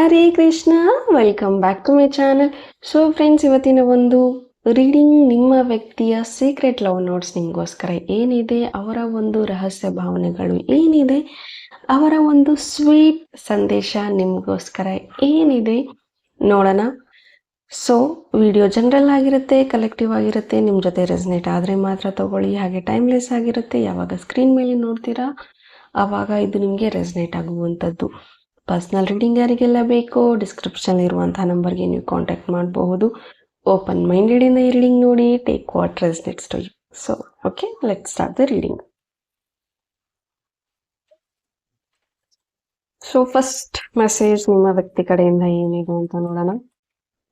Hare Krishna, welcome back to my channel. So friends, ಇವತ್ತಿನ ಒಂದು reading ನಿಮ್ಮ ವ್ಯಕ್ತಿಯ ಸೀಕ್ರೆಟ್ ಲವ್ ನೋಟ್ಸ್ ನಿಮಗೋಸ್ಕರ ಏನಿದೆ, ಅವರ ಒಂದು ರಹಸ್ಯ ಭಾವನೆಗಳು ಏನಿದೆ, ಅವರ ಒಂದು ಸ್ವೀಟ್ ಸಂದೇಶ ನಿಮಗೋಸ್ಕರ ಏನಿದೆ ನೋಡೋಣ. ಸೊ ವಿಡಿಯೋ ಜನರಲ್ ಆಗಿರುತ್ತೆ, ಕಲೆಕ್ಟಿವ್ ಆಗಿರುತ್ತೆ. ನಿಮ್ಮ ಜೊತೆ ರೆಸನೇಟ್ ಆದರೆ ಮಾತ್ರ ತಗೊಳ್ಳಿ. ಹಾಗೆ ಟೈಮ್ಲೆಸ್ ಆಗಿರುತ್ತೆ. ಯಾವಾಗ ಸ್ಕ್ರೀನ್ ಮೇಲೆ ನೋಡ್ತೀರಾ ಆವಾಗ ಇದು ನಿಮಗೆ ರೆಸನೇಟ್ ಆಗುವಂಥದ್ದು. ಪರ್ಸ್ನಲ್ ರೀಡಿಂಗ್ ಯಾರಿಗೆಲ್ಲ ಬೇಕೋ ಡಿಸ್ಕ್ರಿಪ್ಷನ್ ಇರುವಂತಹ ನಂಬರ್ಗೆ ನೀವು ಕಾಂಟ್ಯಾಕ್ಟ್ ಮಾಡಬಹುದು. ಓಪನ್ ಮೈಂಡೆಡ್ ಇಂದ ಈ ರೀಡಿಂಗ್ ನೋಡಿ. Take what resonates to you. So okay, let's start the reading. So first message ನಿಮ್ಮ ವ್ಯಕ್ತಿ ಕಡೆಯಿಂದ ಏನಿದೆ ಅಂತ ನೋಡೋಣ.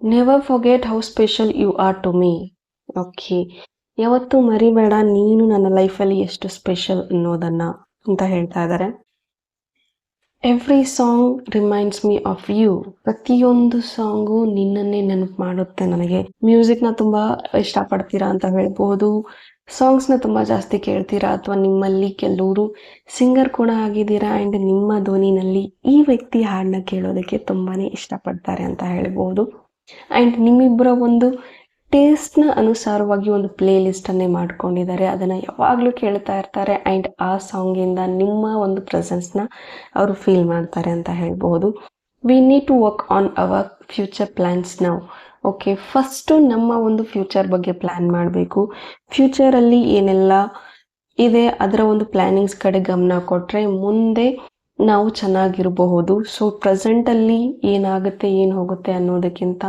Never forget how special you are to me. Okay, ಯಾವತ್ತೂ ಮರಿಬೇಡ ನೀನು ನನ್ನ ಲೈಫಲ್ಲಿ ಎಷ್ಟು ಸ್ಪೆಷಲ್ ಅನ್ನೋದನ್ನ ಅಂತ ಹೇಳ್ತಾ ಇದ್ದಾರೆ. Every song reminds me of you. ಪ್ರತಿಯೊಂದು ಸಾಂಗು ನಿನ್ನನ್ನೇ ನೆನಪು ಮಾಡುತ್ತೆ ನನಗೆ. ಮ್ಯೂಸಿಕ್ನ ತುಂಬಾ ಇಷ್ಟಪಡ್ತೀರಾ ಅಂತ ಹೇಳ್ಬಹುದು. ಸಾಂಗ್ಸ್ನ ತುಂಬಾ ಜಾಸ್ತಿ ಕೇಳ್ತೀರಾ, ಅಥವಾ ನಿಮ್ಮಲ್ಲಿ ಕೆಲವರು ಸಿಂಗರ್ ಕೂಡ ಆಗಿದ್ದೀರಾ ಆ್ಯಂಡ್ ನಿಮ್ಮ ಧ್ವನಿನಲ್ಲಿ ಈ ವ್ಯಕ್ತಿ ಹಾಡನ್ನ ಕೇಳೋದಕ್ಕೆ ತುಂಬಾನೇ ಇಷ್ಟಪಡ್ತಾರೆ ಅಂತ ಹೇಳ್ಬಹುದು. ಆ್ಯಂಡ್ ನಿಮ್ಮಿಬ್ಬರ ಒಂದು ಟೇಸ್ಟ್ನ ಅನುಸಾರವಾಗಿ ಒಂದು ಪ್ಲೇ ಲಿಸ್ಟನ್ನೇ ಮಾಡ್ಕೊಂಡಿದ್ದಾರೆ. ಅದನ್ನು ಯಾವಾಗಲೂ ಕೇಳ್ತಾ ಇರ್ತಾರೆ ಆ್ಯಂಡ್ ಆ ಸಾಂಗಿಂದ ನಿಮ್ಮ ಒಂದು ಪ್ರೆಸೆನ್ಸ್ನ ಅವರು ಫೀಲ್ ಮಾಡ್ತಾರೆ ಅಂತ ಹೇಳ್ಬೋದು. We need to work on our future plans now. Okay, first ನಮ್ಮ ಒಂದು ಫ್ಯೂಚರ್ ಬಗ್ಗೆ ಪ್ಲ್ಯಾನ್ ಮಾಡಬೇಕು. ಫ್ಯೂಚರಲ್ಲಿ ಏನೆಲ್ಲ ಇದೆ ಅದರ ಒಂದು ಪ್ಲ್ಯಾನಿಂಗ್ಸ್ ಕಡೆ ಗಮನ ಕೊಟ್ಟರೆ ಮುಂದೆ ನಾವು ಚೆನ್ನಾಗಿರಬಹುದು. ಸೊ ಪ್ರೆಸೆಂಟಲ್ಲಿ ಏನಾಗುತ್ತೆ ಏನು ಹೋಗುತ್ತೆ ಅನ್ನೋದಕ್ಕಿಂತ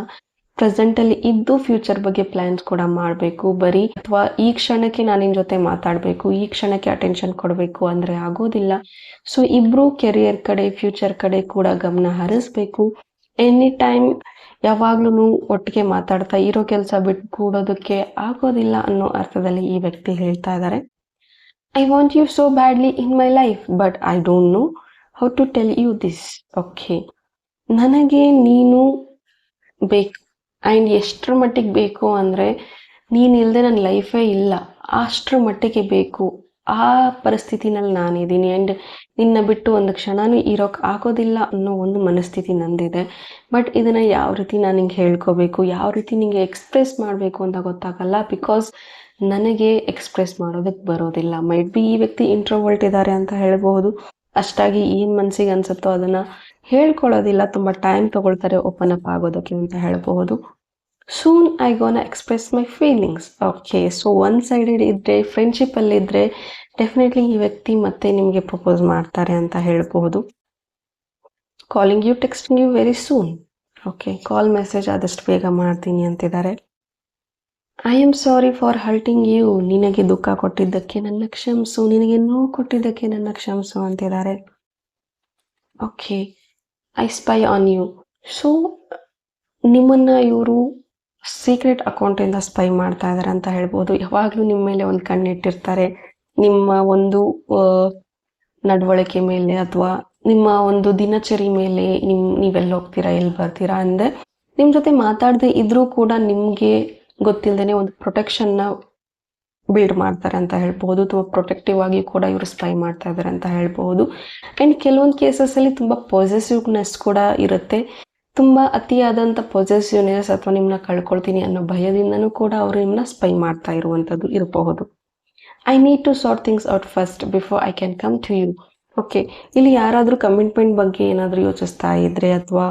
ಪ್ರೆಸೆಂಟಲ್ಲಿ ಇದ್ದು ಫ್ಯೂಚರ್ ಬಗ್ಗೆ ಪ್ಲ್ಯಾನ್ಸ್ ಕೂಡ ಮಾಡಬೇಕು. ಬರೀ ಅಥವಾ ಈ ಕ್ಷಣಕ್ಕೆ ನಾನು ನಿನ್ನ ಜೊತೆ ಮಾತಾಡಬೇಕು, ಈ ಕ್ಷಣಕ್ಕೆ ಅಟೆನ್ಷನ್ ಕೊಡಬೇಕು ಅಂದರೆ ಆಗೋದಿಲ್ಲ. ಸೊ ಇಬ್ಬರು ಕೆರಿಯರ್ ಕಡೆ ಫ್ಯೂಚರ್ ಕಡೆ ಕೂಡ ಗಮನ ಹರಿಸ್ಬೇಕು. ಎನಿ ಟೈಮ್ ಯಾವಾಗ್ಲೂ ಒಟ್ಟಿಗೆ ಮಾತಾಡ್ತಾ ಇರೋ ಕೆಲಸ ಬಿಟ್ಟು ಕೂಡೋದಕ್ಕೆ ಆಗೋದಿಲ್ಲ ಅನ್ನೋ ಅರ್ಥದಲ್ಲಿ ಈ ವ್ಯಕ್ತಿ ಹೇಳ್ತಾ ಇದ್ದಾರೆ. I want you so badly in my life but I don't know how to tell you this. Okay, ನನಗೆ ನೀನು ಬೇಕು ಆ್ಯಂಡ್ ಎಷ್ಟರ ಮಟ್ಟಿಗೆ ಬೇಕು ಅಂದರೆ ನೀನಿಲ್ಲದೆ ನನ್ನ ಲೈಫೇ ಇಲ್ಲ, ಅಷ್ಟರ ಮಟ್ಟಿಗೆ ಬೇಕು. ಆ ಪರಿಸ್ಥಿತಿನಲ್ಲಿ ನಾನಿದ್ದೀನಿ ಆ್ಯಂಡ್ ನಿನ್ನ ಬಿಟ್ಟು ಒಂದು ಕ್ಷಣನೂ ಇರೋಕ್ಕೆ ಆಗೋದಿಲ್ಲ ಅನ್ನೋ ಒಂದು ಮನಸ್ಥಿತಿ ನಂದಿದೆ. ಬಟ್ ಇದನ್ನು ಯಾವ ರೀತಿ ನಾನು ನಿಂಗೆ ಹೇಳ್ಕೋಬೇಕು, ಯಾವ ರೀತಿ ನಿಂಗೆ ಎಕ್ಸ್ಪ್ರೆಸ್ ಮಾಡಬೇಕು ಅಂತ ಗೊತ್ತಾಗಲ್ಲ. ಬಿಕಾಸ್ ನನಗೆ ಎಕ್ಸ್ಪ್ರೆಸ್ ಮಾಡೋದಕ್ಕೆ ಬರೋದಿಲ್ಲ. ಮೈಟ್ ಬಿ ಈ ವ್ಯಕ್ತಿ ಇಂಟ್ರೋವರ್ಟ್ ಇದ್ದಾರೆ ಅಂತ ಹೇಳ್ಬೋದು. ಅಷ್ಟಾಗಿ ಏನು ಮನಸ್ಸಿಗೆ ಅನಿಸುತ್ತೋ ಅದನ್ನು ಹೇಳ್ಕೊಳ್ಳೋದಿಲ್ಲ, ತುಂಬ ಟೈಮ್ ತೊಗೊಳ್ತಾರೆ ಓಪನ್ ಅಪ್ ಆಗೋದಕ್ಕೆ ಅಂತ ಹೇಳ್ಬಹುದು. Soon I ಗೋನ express my feelings. Okay, so one sided ಇದ್ದರೆ, ಫ್ರೆಂಡ್ಶಿಪ್ಪಲ್ಲಿದ್ದರೆ ಡೆಫಿನೆಟ್ಲಿ ಈ ವ್ಯಕ್ತಿ ಮತ್ತೆ ನಿಮಗೆ ಪ್ರಪೋಸ್ ಮಾಡ್ತಾರೆ ಅಂತ ಹೇಳ್ಬಹುದು. Calling you, texting you very soon. Okay, call message ಆದಷ್ಟು ಬೇಗ ಮಾಡ್ತೀನಿ ಅಂತಿದ್ದಾರೆ. I am sorry for hurting you. ನಿನಗೆ ದುಃಖ ಕೊಟ್ಟಿದ್ದಕ್ಕೆ ನನ್ನ ಕ್ಷಮಿಸು, ನಿನಗೆ ನೋವು ಕೊಟ್ಟಿದ್ದಕ್ಕೆ ನನ್ನ ಕ್ಷಮಿಸು ಅಂತಿದ್ದಾರೆ. Okay, I spy on you. So ನಿಮ್ಮನ್ನು ಇವರು ಸೀಕ್ರೆಟ್ ಅಕೌಂಟಿಂದ ಸ್ಪೈ ಮಾಡ್ತಾ ಇದ್ದಾರೆ ಅಂತ ಹೇಳ್ಬೋದು. ಯಾವಾಗಲೂ ನಿಮ್ಮ ಮೇಲೆ ಒಂದು ಕಣ್ಣಿಟ್ಟಿರ್ತಾರೆ. ನಿಮ್ಮ ಒಂದು ನಡವಳಿಕೆ ಮೇಲೆ ಅಥವಾ ನಿಮ್ಮ ಒಂದು ದಿನಚರಿ ಮೇಲೆ, ನೀವೆಲ್ಲಿ ಹೋಗ್ತೀರಾ ಎಲ್ಲಿ ಬರ್ತೀರಾ ಅಂದರೆ ನಿಮ್ಮ ಜೊತೆ ಮಾತಾಡದೆ ಇದ್ರೂ ಕೂಡ ನಿಮಗೆ ಗೊತ್ತಿಲ್ಲದೇ ಒಂದು ಪ್ರೊಟೆಕ್ಷನ್ನ ಬಿಲ್ಡ್ ಮಾಡ್ತಾರೆ ಅಂತ ಹೇಳ್ಬೋದು. ತುಂಬ ಪ್ರೊಟೆಕ್ಟಿವ್ ಆಗಿ ಕೂಡ ಇವರು ಸ್ಪೈ ಮಾಡ್ತಾ ಇದ್ದಾರೆ ಅಂತ ಹೇಳ್ಬೋದು. ಆ್ಯಂಡ್ ಕೆಲವೊಂದು ಕೇಸಸಲ್ಲಿ ತುಂಬ ಪಾಸಿಟಿವ್ನೆಸ್ ಕೂಡ ಇರುತ್ತೆ. ತುಂಬ ಅತಿಯಾದಂಥ ಪಾಸಿಟಿವ್ನೆಸ್ ಅಥವಾ ನಿಮ್ಮನ್ನ ಕಳ್ಕೊಳ್ತೀನಿ ಅನ್ನೋ ಭಯದಿಂದನೂ ಕೂಡ ಅವರು ನಿಮ್ಮನ್ನ ಸ್ಪೈ ಮಾಡ್ತಾ ಇರುವಂಥದ್ದು ಇರಬಹುದು. I need to sort things out first before I can come to you. Okay, ಇಲ್ಲಿ ಯಾರಾದರೂ ಕಮಿಟ್ಮೆಂಟ್ ಬಗ್ಗೆ ಏನಾದರೂ ಯೋಚಿಸ್ತಾ ಇದ್ದರೆ ಅಥವಾ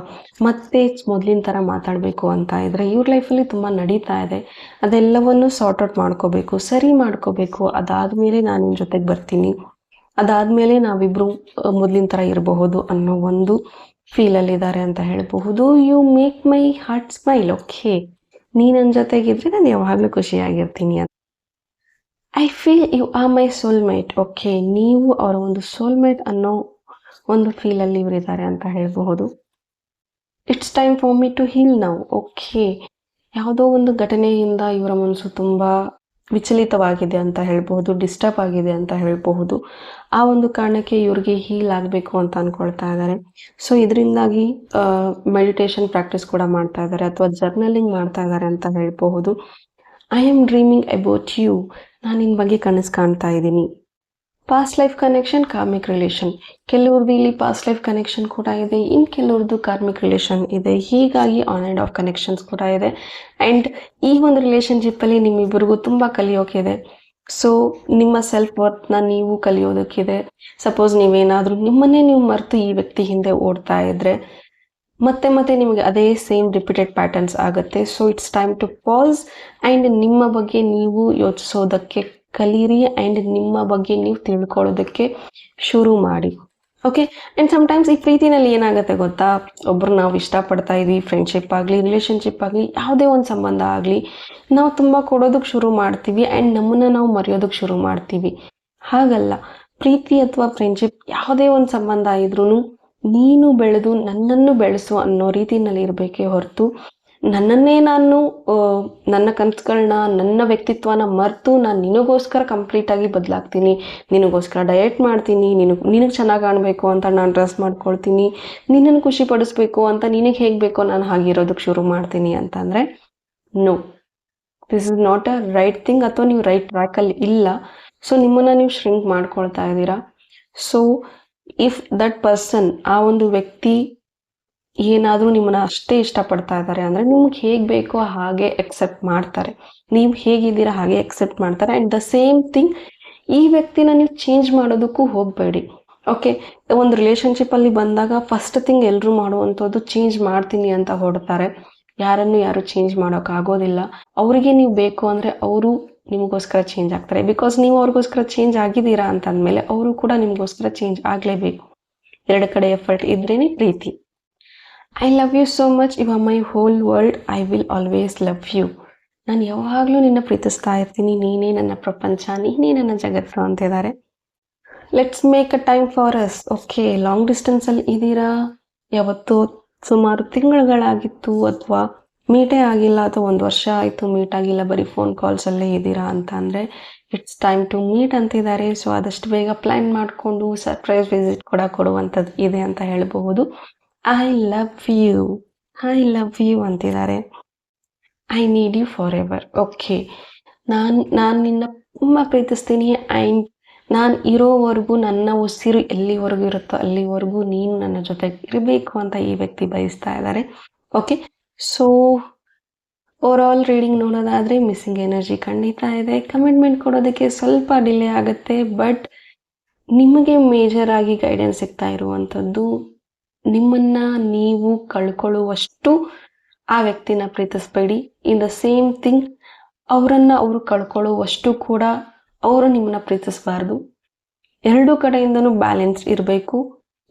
ಮತ್ತೆ ಮೊದಲಿನ ಥರ ಮಾತಾಡಬೇಕು ಅಂತ ಇದ್ದರೆ, ಇವ್ರ ಲೈಫಲ್ಲಿ ತುಂಬ ನಡೀತಾ ಇದೆ, ಅದೆಲ್ಲವನ್ನು ಸಾರ್ಟ್ ಔಟ್ ಮಾಡ್ಕೋಬೇಕು, ಸರಿ ಮಾಡ್ಕೋಬೇಕು. ಅದಾದಮೇಲೆ ನಾನು ನಿಮ್ಮ ಜೊತೆಗೆ ಬರ್ತೀನಿ, ಅದಾದಮೇಲೆ ನಾವಿಬ್ಬರು ಮೊದಲಿನ ಥರ ಇರಬಹುದು ಅನ್ನೋ ಒಂದು ಫೀಲಲ್ಲಿದ್ದಾರೆ ಅಂತ ಹೇಳಬಹುದು. You make my heart smile. Okay, ನೀ ನನ್ನ ಜೊತೆಗಿದ್ರೆ ನಾನು ಯಾವಾಗಲೂ ಖುಷಿಯಾಗಿರ್ತೀನಿ. I feel you are my soulmate. Okay, ನೀವು ಅವರ ಒಂದು ಸೋಲ್ಮೇಟ್ ಅನ್ನೋ ಒಂದು ಫೀಲಲ್ಲಿ ಇವರಿದ್ದಾರೆ ಅಂತ ಹೇಳಬಹುದು. It's time for me to heal now. Okay, ಯಾವುದೋ ಒಂದು ಘಟನೆಯಿಂದ ಇವರ ಮನಸ್ಸು ತುಂಬ ವಿಚಲಿತವಾಗಿದೆ ಅಂತ ಹೇಳ್ಬಹುದು, ಡಿಸ್ಟರ್ಬ್ ಆಗಿದೆ ಅಂತ ಹೇಳಬಹುದು. ಆ ಒಂದು ಕಾರಣಕ್ಕೆ ಇವ್ರಿಗೆ ಹೀಲ್ ಆಗಬೇಕು ಅಂತ ಅಂದ್ಕೊಳ್ತಾ ಇದ್ದಾರೆ. ಸೊ ಇದರಿಂದಾಗಿ ಮೆಡಿಟೇಷನ್ ಪ್ರಾಕ್ಟೀಸ್ ಕೂಡ ಮಾಡ್ತಾ ಇದ್ದಾರೆ ಅಥವಾ ಜರ್ನಲಿಂಗ್ ಮಾಡ್ತಾ ಇದ್ದಾರೆ ಅಂತ ಹೇಳ್ಬಹುದು. I am dreaming about you. ನಾನು ನಿನ್ನ ಬಗ್ಗೆ ಕನಸು ಕಾಣ್ತಾ ಇದ್ದೀನಿ. Past life connection, karmic relation. ಕೆಲವ್ರದ್ದು ಇಲ್ಲಿ ಪಾಸ್ಟ್ ಲೈಫ್ ಕನೆಕ್ಷನ್ ಕೂಡ ಇದೆ, ಇನ್ನು ಕೆಲವ್ರದ್ದು ಕಾರ್ಮಿಕ್ ರಿಲೇಷನ್ ಇದೆ. ಹೀಗಾಗಿ ಆನ್ ಆ್ಯಂಡ್ ಆಫ್ ಕನೆಕ್ಷನ್ಸ್ ಕೂಡ ಇದೆ. ಆ್ಯಂಡ್ ಈ ಒಂದು ರಿಲೇಷನ್ಶಿಪ್ಪಲ್ಲಿ ನಿಮ್ಮಿಬ್ಬರಿಗೂ ತುಂಬ ಕಲಿಯೋಕ್ಕಿದೆ. ಸೊ ನಿಮ್ಮ ಸೆಲ್ಫ್ ವರ್ತ್ನ ನೀವು ಕಲಿಯೋದಕ್ಕಿದೆ. ಸಪೋಸ್ ನೀವೇನಾದರೂ ನಿಮ್ಮನ್ನೇ ನೀವು ಮರೆತು ಈ ವ್ಯಕ್ತಿ ಹಿಂದೆ ಓಡ್ತಾ ಇದ್ರೆ ಮತ್ತೆ ಮತ್ತೆ ನಿಮಗೆ ಅದೇ ಸೇಮ್ ರಿಪೀಟೆಡ್ ಪ್ಯಾಟರ್ನ್ಸ್ ಆಗುತ್ತೆ. So it's time to pass and ನಿಮ್ಮ ಬಗ್ಗೆ ನೀವು ಯೋಚಿಸೋದಕ್ಕೆ ಕಲೀರಿ ಆ್ಯಂಡ್ ನಿಮ್ಮ ಬಗ್ಗೆ ನೀವು ತಿಳ್ಕೊಳ್ಳೋದಕ್ಕೆ ಶುರು ಮಾಡಿ. ಓಕೆ. ಆ್ಯಂಡ್ ಸಮ್ಟೈಮ್ಸ್ ಈ ಪ್ರೀತಿನಲ್ಲಿ ಏನಾಗುತ್ತೆ ಗೊತ್ತಾ, ಒಬ್ಬರು ನಾವು ಇಷ್ಟಪಡ್ತಾ ಇದ್ದೀವಿ, ಫ್ರೆಂಡ್ಶಿಪ್ ಆಗಲಿ ರಿಲೇಷನ್ಶಿಪ್ ಆಗಲಿ ಯಾವುದೇ ಒಂದು ಸಂಬಂಧ ಆಗಲಿ, ನಾವು ತುಂಬ ಕೊಡೋದಕ್ಕೆ ಶುರು ಮಾಡ್ತೀವಿ ಆ್ಯಂಡ್ ನಮ್ಮನ್ನು ನಾವು ಮರೆಯೋದಕ್ಕೆ ಶುರು ಮಾಡ್ತೀವಿ. ಹಾಗಲ್ಲ, ಪ್ರೀತಿ ಅಥವಾ ಫ್ರೆಂಡ್ಶಿಪ್ ಯಾವುದೇ ಒಂದು ಸಂಬಂಧ ಇದ್ರೂ ನೀನು ಬೆಳೆದು ನನ್ನನ್ನು ಬೆಳೆಸು ಅನ್ನೋ ರೀತಿಯಲ್ಲಿ ಇರಬೇಕೇ ಹೊರತು ನನ್ನನ್ನೇ ನಾನು ನನ್ನ ಕನಸುಗಳನ್ನ ನನ್ನ ವ್ಯಕ್ತಿತ್ವನ ಮರೆತು ನಾನು ನಿನಗೋಸ್ಕರ ಕಂಪ್ಲೀಟಾಗಿ ಬದಲಾಗ್ತೀನಿ, ನಿನಗೋಸ್ಕರ ಡಯಟ್ ಮಾಡ್ತೀನಿ, ನಿನಗೆ ಚೆನ್ನಾಗಿ ಕಾಣಬೇಕು ಅಂತ ನಾನು ಡ್ರೆಸ್ ಮಾಡ್ಕೊಳ್ತೀನಿ, ನಿನ್ನನ್ನು ಖುಷಿ ಪಡಿಸ್ಬೇಕು ಅಂತ ನಿನಗೆ ಹೇಗೆ ಬೇಕೋ ನಾನು ಹಾಗಿರೋದಕ್ಕೆ ಶುರು ಮಾಡ್ತೀನಿ ಅಂತಂದರೆ no, this is not a right thing. ಅಥವಾ ನೀವು ರೈಟ್ ಟ್ರ್ಯಾಕಲ್ಲಿ ಇಲ್ಲ. ಸೊ ನಿಮ್ಮನ್ನು ನೀವು ಶ್ರಿಂಕ್ ಮಾಡ್ಕೊಳ್ತಾ ಇದ್ದೀರಾ. ಸೊ ಇಫ್ ದಟ್ ಪರ್ಸನ್, ಆ ಒಂದು ವ್ಯಕ್ತಿ ಏನಾದರೂ ನಿಮ್ಮನ್ನ ಅಷ್ಟೇ ಇಷ್ಟಪಡ್ತಾ ಇದ್ದಾರೆ ಅಂದರೆ ನಿಮ್ಗೆ ಹೇಗೆ ಬೇಕೋ ಹಾಗೆ ಎಕ್ಸೆಪ್ಟ್ ಮಾಡ್ತಾರೆ, ನೀವು ಹೇಗಿದ್ದೀರಾ ಹಾಗೆ ಎಕ್ಸೆಪ್ಟ್ ಮಾಡ್ತಾರೆ. ಆ್ಯಂಡ್ ದ ಸೇಮ್ ಥಿಂಗ್, ಈ ವ್ಯಕ್ತಿನ ನೀವು ಚೇಂಜ್ ಮಾಡೋದಕ್ಕೂ ಹೋಗಬೇಡಿ. ಓಕೆ. ಒಂದು ರಿಲೇಷನ್ಶಿಪ್ಪಲ್ಲಿ ಬಂದಾಗ ಫಸ್ಟ್ ಥಿಂಗ್ ಎಲ್ಲರೂ ಮಾಡುವಂಥದ್ದು ಚೇಂಜ್ ಮಾಡ್ತೀನಿ ಅಂತ ಹೊಡ್ತಾರೆ. ಯಾರು ಚೇಂಜ್ ಮಾಡೋಕ್ಕಾಗೋದಿಲ್ಲ. ಅವರಿಗೆ ನೀವು ಬೇಕು ಅಂದರೆ ಅವರು ನಿಮಗೋಸ್ಕರ ಚೇಂಜ್ ಆಗ್ತಾರೆ. ಬಿಕಾಸ್ ನೀವು ಅವ್ರಿಗೋಸ್ಕರ ಚೇಂಜ್ ಆಗಿದ್ದೀರಾ ಅಂತಂದಮೇಲೆ ಅವರು ಕೂಡ ನಿಮಗೋಸ್ಕರ ಚೇಂಜ್ ಆಗಲೇಬೇಕು. ಎರಡು ಕಡೆ ಎಫರ್ಟ್ ಇದ್ರೇ ಪ್ರೀತಿ. I love you so much, you are my whole world, I will always love you. ನಾನು ಯಾವಾಗಲೂ ನಿನ್ನ ಪ್ರೀತಿಸ್ತಾ ಇರ್ತೀನಿ, ನೀನೇ ನನ್ನ ಪ್ರಪಂಚ, ನೀನೇ ನನ್ನ ಜಗತ್ತು ಅಂತಿದ್ದಾರೆ. Let's make a time for us. Okay, long ಡಿಸ್ಟೆನ್ಸಲ್ಲಿ ಇದ್ದೀರಾ, ಯಾವತ್ತೂ ಸುಮಾರು ತಿಂಗಳುಗಳಾಗಿತ್ತು ಅಥವಾ ಮೀಟೇ ಆಗಿಲ್ಲ, ಅಥವಾ 1 ವರ್ಷ ಆಯಿತು ಮೀಟ್ ಆಗಿಲ್ಲ, ಬರೀ ಫೋನ್ ಕಾಲ್ಸಲ್ಲೇ ಇದ್ದೀರಾ ಅಂತ ಅಂದರೆ ಇಟ್ಸ್ ಟೈಮ್ ಟು ಮೀಟ್ ಅಂತಿದ್ದಾರೆ. ಸೊ ಆದಷ್ಟು ಬೇಗ ಪ್ಲ್ಯಾನ್ ಮಾಡಿಕೊಂಡು ಸರ್ಪ್ರೈಸ್ ವಿಸಿಟ್ ಕೂಡ ಕೊಡುವಂಥದ್ದು ಇದೆ ಅಂತ ಹೇಳಬಹುದು. ಐ ಲವ್ ಯು ಅಂತಿದ್ದಾರೆ. I need you forever. Okay, ನಾನು ನಿನ್ನ ತುಂಬ ಪ್ರೀತಿಸ್ತೀನಿ ಆ್ಯಂಡ್ ನಾನು ಇರೋವರೆಗೂ, ನನ್ನ ಉಸಿರು ಎಲ್ಲಿವರೆಗೂ ಇರುತ್ತೋ ಅಲ್ಲಿವರೆಗೂ ನೀನು ನನ್ನ ಜೊತೆಗೆ ಇರಬೇಕು ಅಂತ ಈ ವ್ಯಕ್ತಿ ಬಯಸ್ತಾ ಇದ್ದಾರೆ. Okay. So over all reading ನೋಡೋದಾದರೆ ಮಿಸ್ಸಿಂಗ್ ಎನರ್ಜಿ ಖಂಡಿತ ಇದೆ. ಕಮಿಟ್ಮೆಂಟ್ ಕೊಡೋದಕ್ಕೆ ಸ್ವಲ್ಪ ಡಿಲೇ ಆಗುತ್ತೆ, ಬಟ್ ನಿಮಗೆ ಮೇಜರ್ ಆಗಿ ಗೈಡೆನ್ಸ್ ಸಿಗ್ತಾ ಇರುವಂಥದ್ದು, ನಿಮ್ಮನ್ನು ನೀವು ಕಳ್ಕೊಳ್ಳುವಷ್ಟು ಆ ವ್ಯಕ್ತಿನ ಪ್ರೀತಿಸ್ಬೇಡಿ. ಇನ್ ದ ಸೇಮ್ ಥಿಂಗ್, ಅವರು ಕಳ್ಕೊಳ್ಳುವಷ್ಟು ಕೂಡ ಅವರು ನಿಮ್ಮನ್ನ ಪ್ರೀತಿಸಬಾರ್ದು. ಎರಡೂ ಕಡೆಯಿಂದನೂ ಬ್ಯಾಲೆನ್ಸ್ ಇರಬೇಕು.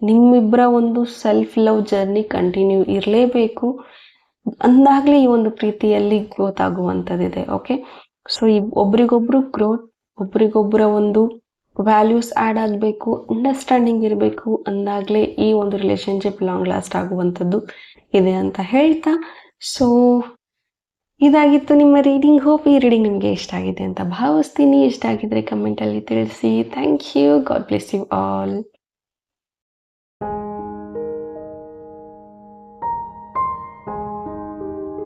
ನಿಮ್ಮಿಬ್ಬರ ಒಂದು ಸೆಲ್ಫ್ ಲವ್ ಜರ್ನಿ ಕಂಟಿನ್ಯೂ ಇರಲೇಬೇಕು. ಅಂದಾಗಲೇ ಈ ಒಂದು ಪ್ರೀತಿಯಲ್ಲಿ ಗ್ರೋತ್ ಆಗುವಂಥದ್ದಿದೆ. ಓಕೆ. ಸೊ ಈ ಒಬ್ರಿಗೊಬ್ರು ಗ್ರೋತ್, ಒಬ್ರಿಗೊಬ್ಬರ ಒಂದು ವ್ಯಾಲ್ಯೂಸ್ ಆ್ಯಡ್ ಆಗಬೇಕು, ಅಂಡರ್ಸ್ಟ್ಯಾಂಡಿಂಗ್ ಇರಬೇಕು, ಅಂದಾಗಲೇ ಈ ಒಂದು ರಿಲೇಷನ್ಶಿಪ್ ಲಾಂಗ್ ಲಾಸ್ಟ್ ಆಗುವಂಥದ್ದು ಇದೆ ಅಂತ ಹೇಳ್ತಾ, ಸೊ ಇದಾಗಿತ್ತು ನಿಮ್ಮ ರೀಡಿಂಗ್. ಹೋಪ್ ಈ ರೀಡಿಂಗ್ ನಿಮಗೆ ಇಷ್ಟ ಆಗಿದೆ ಅಂತ ಭಾವಿಸ್ತೀನಿ. ಇಷ್ಟ ಆಗಿದ್ರೆ ಕಮೆಂಟಲ್ಲಿ ತಿಳಿಸಿ. Thank you. God bless you all.